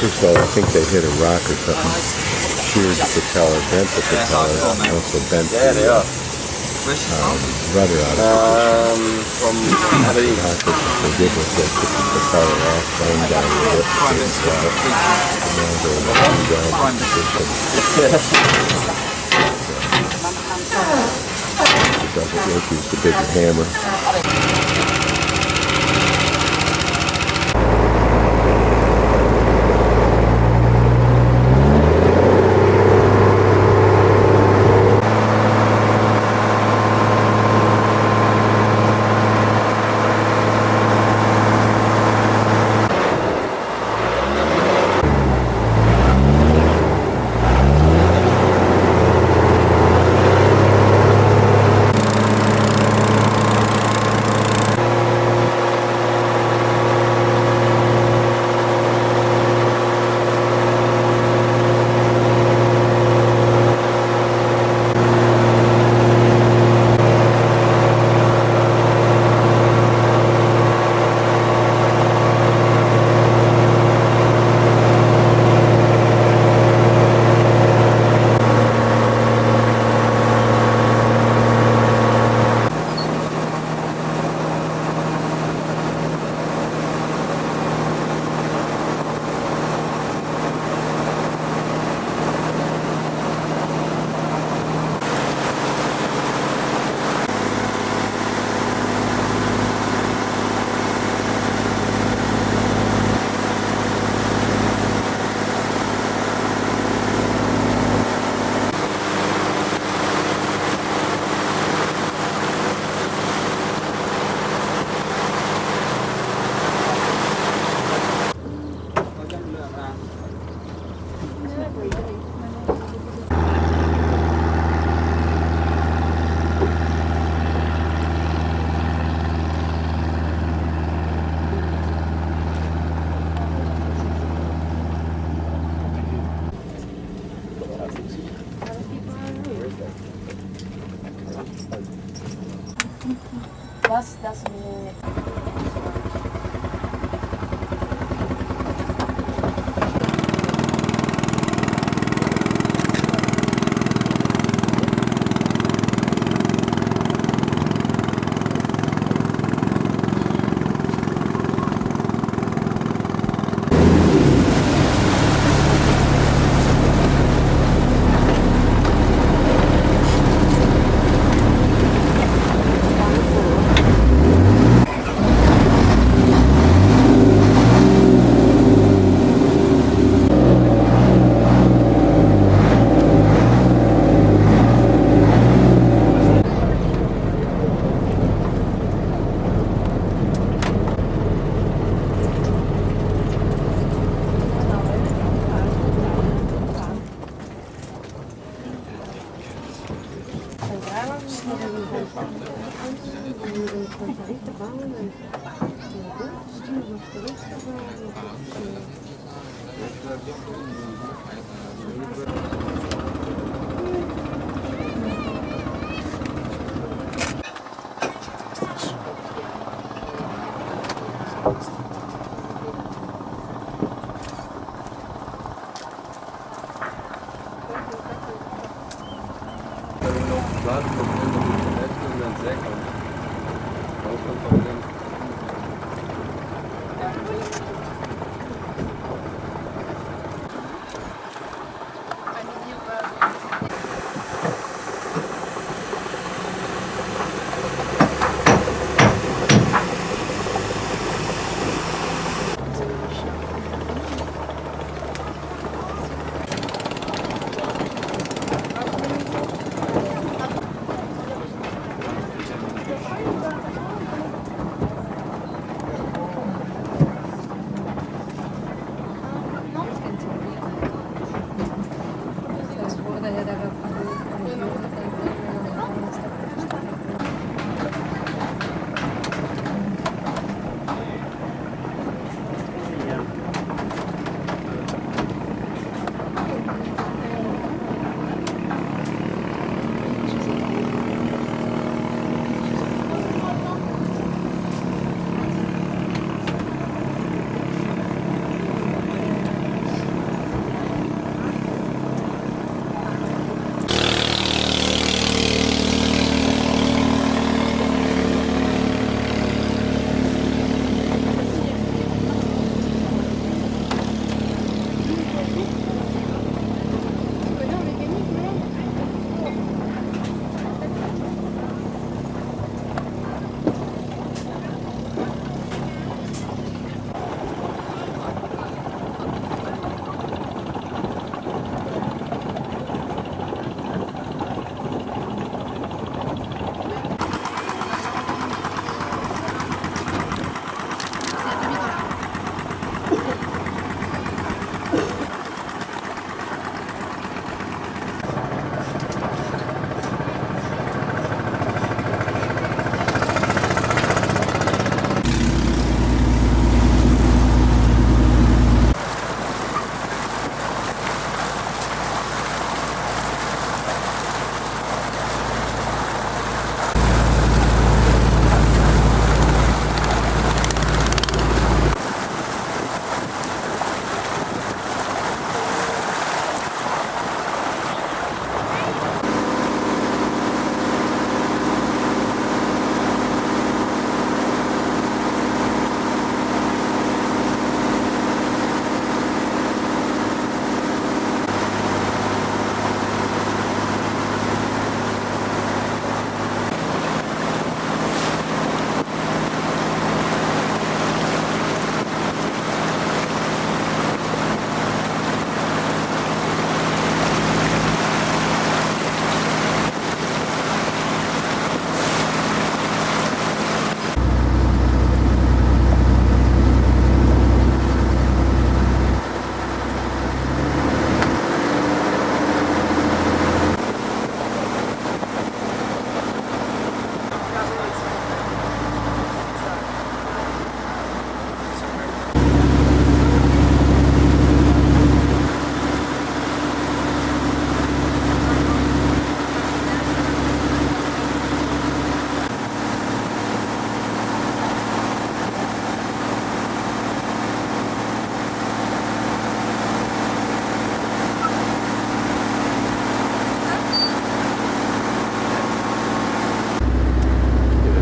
First of all, I think they hit a rock or something, sheared the propeller, bent the propeller, and also bent the rudder out of position. From Aberdeen. The rock they did was they took the propeller off, laying down the lip, and now they're letting down the position. It doesn't make use the bigger hammer. Was das mir jetzt?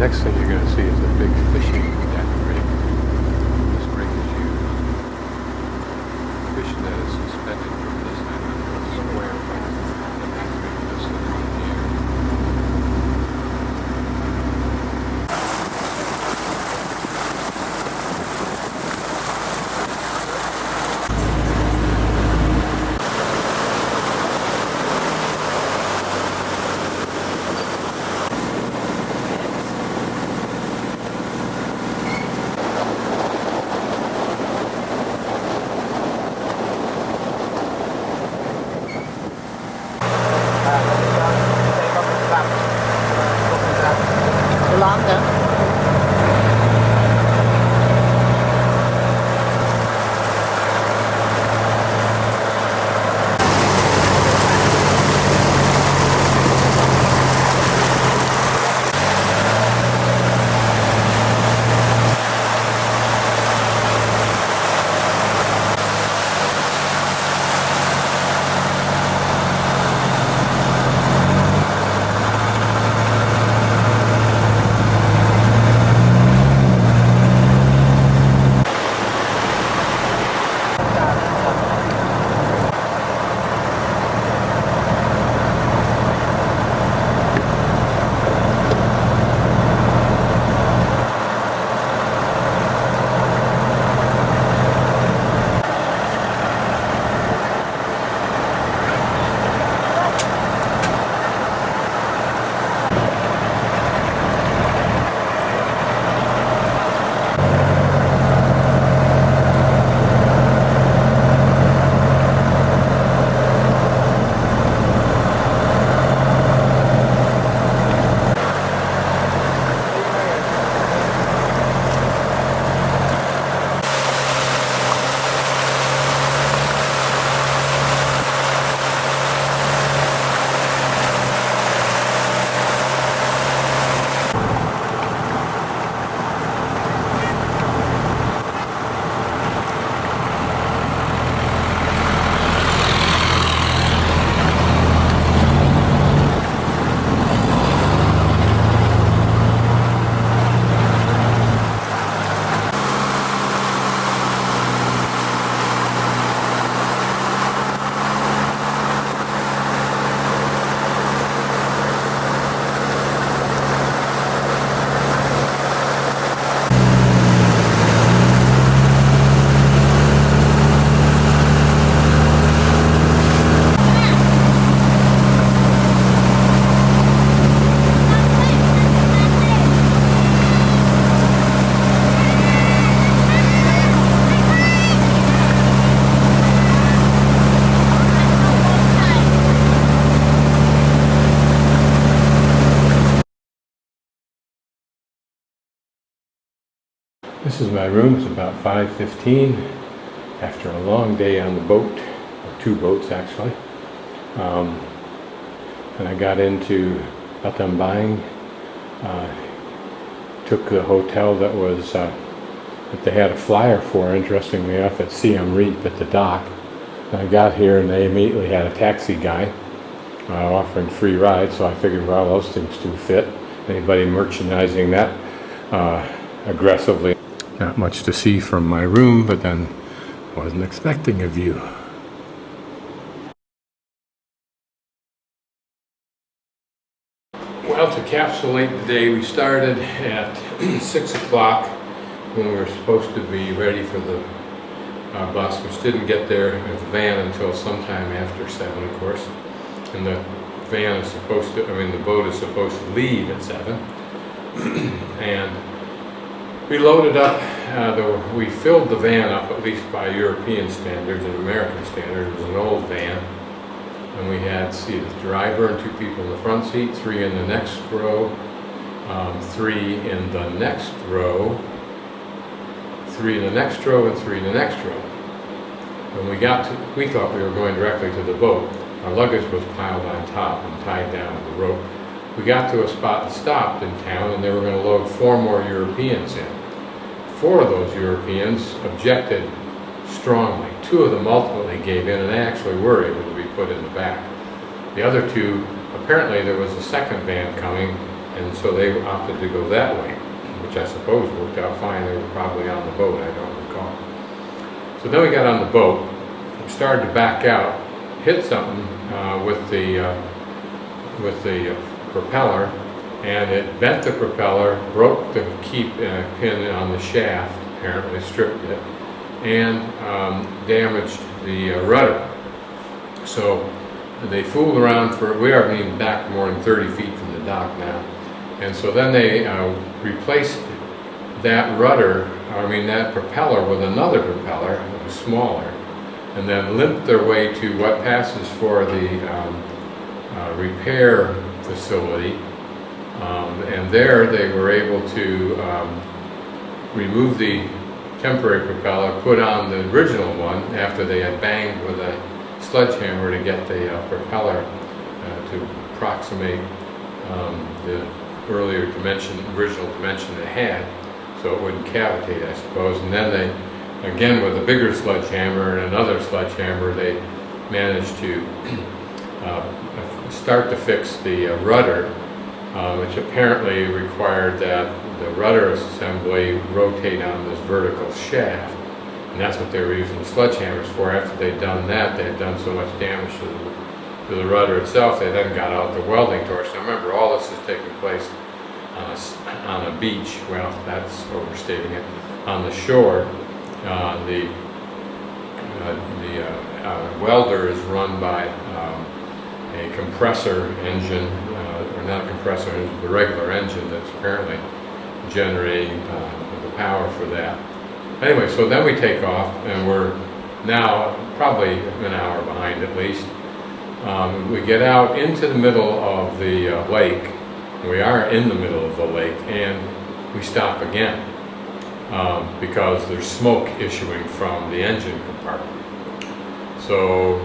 Next thing you're going to see is a big fishing net rig. This rig is used. Fish net is suspended from this end of the square pipe. The net rig just in the air. This is my room. It's about 5:15 after a long day on the boat, or two boats actually. And I got into Battambang, took the hotel that was that they had a flyer for, interestingly enough, at Siem Reap at the dock. And I got here and they immediately had a taxi guy offering free rides, so I figured, well, those things do fit. Anybody merchandising that aggressively. Not much to see from my room, but then wasn't expecting a view. Well, to encapsulate the day, we started at 6 o'clock when we were supposed to be ready for the bus, which didn't get there with the van until sometime after 7, of course. And the van is supposed to, the boat is supposed to leave at 7. And we loaded up, we filled the van up, at least by European standards and American standards. It was an old van. And we had, the driver and 2 people in the front seat, 3 in the next row, 3 in the next row, 3 in the next row, and 3 in the next row. When we got to, we thought we were going directly to the boat. Our luggage was piled on top and tied down with a rope. We got to a spot and stopped in town, and they were going to load 4 more Europeans in. 4 of those Europeans objected strongly. 2 of them ultimately gave in and actually were able to be put in the back. The other 2, apparently there was a second van coming, and so they opted to go that way, which I suppose worked out fine. They were probably on the boat, I don't recall. So then we got on the boat, started to back out, hit something with the propeller, and it bent the propeller, broke the key pin on the shaft, apparently stripped it, and damaged the rudder. So they fooled around we are being back more than 30 feet from the dock now. And so then they replaced that that propeller with another propeller that was smaller, and then limped their way to what passes for the repair facility. And there they were able to remove the temporary propeller, put on the original one after they had banged with a sledgehammer to get the propeller to approximate the original dimension it had, so it wouldn't cavitate, I suppose. And then they, again with a bigger sledgehammer and another sledgehammer, they managed to start to fix the rudder, which apparently required that the rudder assembly rotate on this vertical shaft. And that's what they were using the sledgehammers for. After they'd done that, they had done so much damage to the rudder itself, they then got out the welding torch. Now remember, all this is taking place on a beach. Well, that's overstating it. On the shore, the welder is run by a compressor engine, or not a compressor engine, the regular engine that's apparently generating the power for that. Anyway, so then we take off, and we're now probably an hour behind at least. We get out into the middle of the lake. We are in the middle of the lake, and we stop again because there's smoke issuing from the engine compartment. So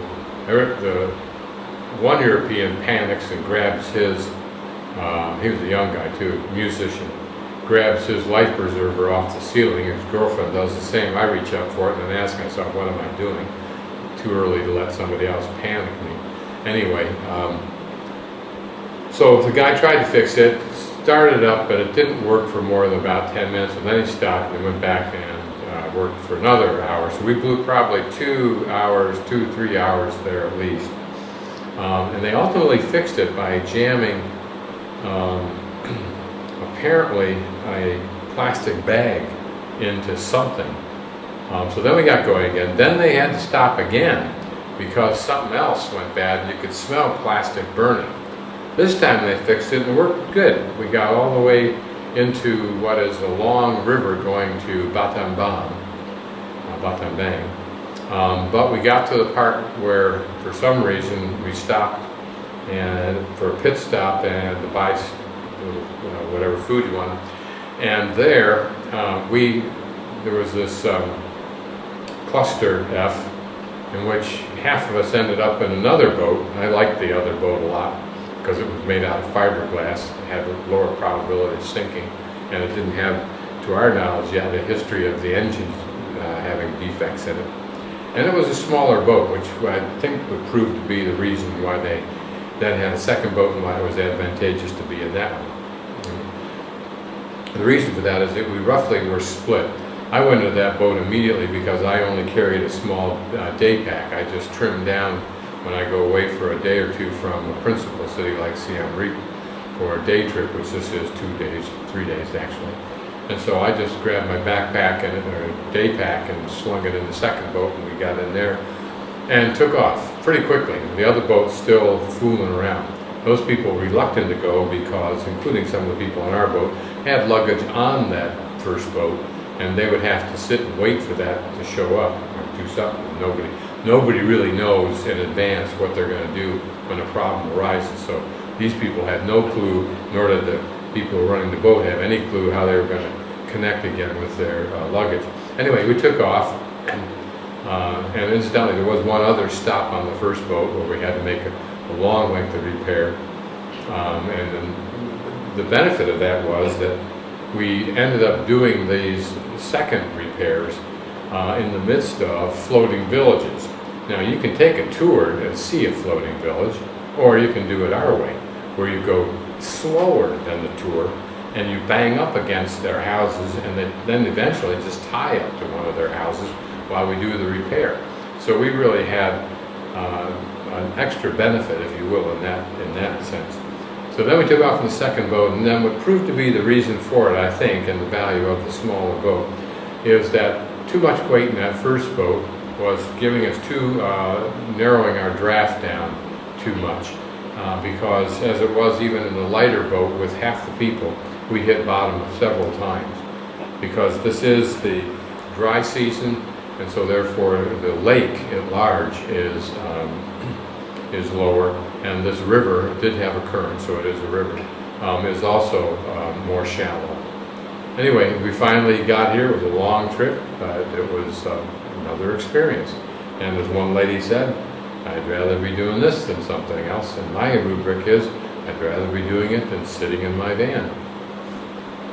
the one European panics and grabs his, he was a young guy too, musician, grabs his life preserver off the ceiling. His girlfriend does the same. I reach up for it and ask myself, what am I doing? Too early to let somebody else panic me. Anyway, so the guy tried to fix it, started up, but it didn't work for more than about 10 minutes, and then he stopped and went back and worked for another hour. So we blew probably 2 to 3 hours there at least. And they ultimately fixed it by jamming apparently a plastic bag into something. So then we got going again. Then they had to stop again because something else went bad. You could smell plastic burning. This time they fixed it and it worked good. We got all the way into what is a long river going to Battambang. But we got to the part where, for some reason, we stopped and for a pit stop and to buy whatever food you wanted. And there was this cluster F in which half of us ended up in another boat. I liked the other boat a lot because it was made out of fiberglass. It had a lower probability of sinking, and it didn't have, to our knowledge yet, a history of the engines having defects in it. And it was a smaller boat, which I think would prove to be the reason why they then had a second boat and why it was advantageous to be in that one. The reason for that is that we roughly were split. I went into that boat immediately because I only carried a small day pack. I just trimmed down when I go away for a day or two from a principal city like Siem Reap for a day trip, which this is 2 days, 3 days actually. And so I just grabbed my backpack and a day pack and slung it in the second boat, and we got in there and took off pretty quickly. The other boat's still fooling around. Those people were reluctant to go because, including some of the people on our boat, had luggage on that first boat, and they would have to sit and wait for that to show up or do something. Nobody really knows in advance what they're going to do when a problem arises. So these people had no clue, nor did the people who were running the boat have any clue how they were going to connect again with their luggage. Anyway, we took off, and incidentally, there was one other stop on the first boat where we had to make a long length of repair. And then the benefit of that was that we ended up doing these second repairs in the midst of floating villages. Now, you can take a tour and see a floating village, or you can do it our way, where you go slower than the tour, and you bang up against their houses, and then eventually just tie up to one of their houses while we do the repair. So we really had an extra benefit, if you will, in that sense. So then we took off in the second boat, and then what proved to be the reason for it, I think, and the value of the smaller boat, is that too much weight in that first boat was giving us narrowing our draft down too much. Because as it was even in the lighter boat with half the people, we hit bottom several times. Because this is the dry season, and so therefore the lake at large is lower, and this river did have a current, so it is a river, is also more shallow. Anyway, we finally got here. It was a long trip, but it was another experience. And as one lady said, I'd rather be doing this than something else, and my rubric is, I'd rather be doing it than sitting in my van.